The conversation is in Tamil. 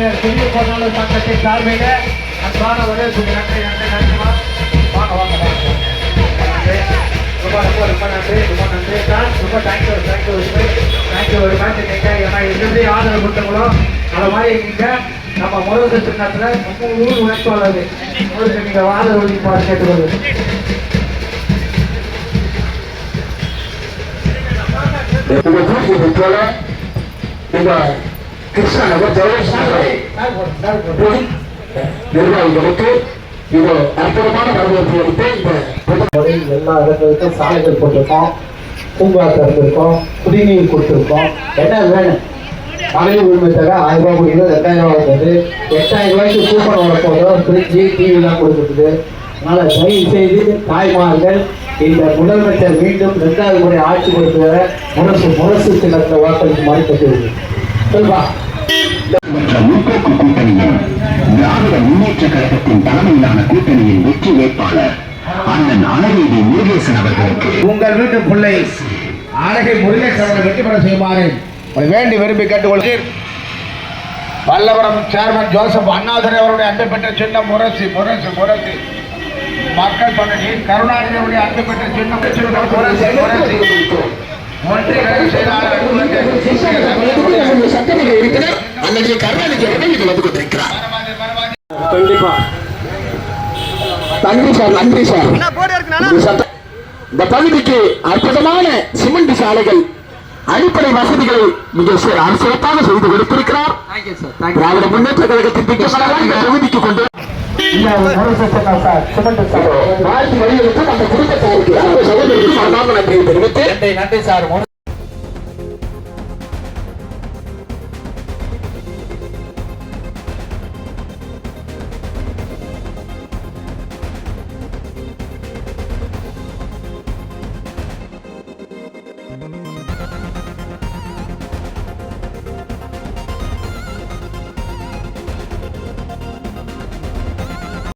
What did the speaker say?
ஆணையர் புதிய பொருளாளர் சங்கத்தின் சார்பில் அன்பான வரவேற்பு நன்றி நன்றி நன்றிமா. வாங்க வாங்க வாங்க. ரொம்ப ரொம்ப ரொம்ப நன்றி ரொம்ப நன்றி சார். ரொம்ப தேங்க்யூ தேங்க்யூ தேங்க்யூ ஒரு மாதிரி நீங்கள் ஏன்னா எப்படி ஆதரவு கொடுத்தவங்களோ அதை மாதிரி நீங்கள் நம்ம முருகை சின்னத்தில் நம்ம ஊர் வேட்பாளர் முருகை நீங்கள் ஆதரவு கேட்டுக்கொள்ளுங்க. கிருஷ்ணநகர் நிர்வாகிகளுக்கு இது அற்புதமான வரவேற்பு அளித்து எல்லா இடங்களுக்கும் சாலைகள் போட்டிருக்கோம், பூங்கா திறந்திருக்கோம், குடிநீர் கொடுத்துருக்கோம். என்ன வேணும்? மகளிர் உரிமை தொகை 1000 ரூபாய் கொடுக்குது, 2000 ரூபாய் கொடுக்குது, 8000 ரூபாய்க்கு கூப்பன் வரப்போதும், ஃப்ரிட்ஜு டிவிலாம் கொடுக்குறது. அதனால தயவு செய்து தாய்மார்கள் இந்த முதலமைச்சர் மீண்டும் 2வது முறை ஆட்சி கொடுக்கிற முரசு சின்னத்தை வாக்களிக்குமாறு கேட்டுள்ளது. சொல்வா முற்போக்கு கூட்டணியின் திராவிட முன்னேற்ற கழகத்தின் தலைமையிலான கூட்டணியின் வெற்றி வேட்பாளர் அண்ணன் அழகேடி முருகேசன் அவர்களுக்கு உங்கள் வீட்டு பிள்ளை அழகை முருகேசன் அவர்கள் வெற்றி பெற செய்யுமாறு வேண்டி விரும்பி கேட்டுக்கொள்கிறேன். பல்லவரம் சேர்மன் ஜோசப் அண்ணாதுரை அவருடைய அன்பு பெற்ற சின்னம் முரசு முரசு முரசு. மக்கள் சொன்னி கருணாநிதியுடைய அன்பு பெற்ற சின்னம் முரசு முரசு. ஒன்றிய கழக செயலாளர் நன்றி சார். இந்த பகுதிக்கு அற்புதமான சிமெண்ட் சாலைகள் அடிப்படை வசதிகளை மிக சிறப்பாக செய்து கொடுத்திருக்கிறார். திராவிட முன்னேற்ற கழகத்தின் திட்டமாக இந்த பகுதிக்கு கொண்டு வாழ்த்து வழிகளுக்கும் அந்த குடும்பத்தாருக்கு அந்த சகோதரிக்கும் நன்றி தெரிவித்து நன்றி சார்.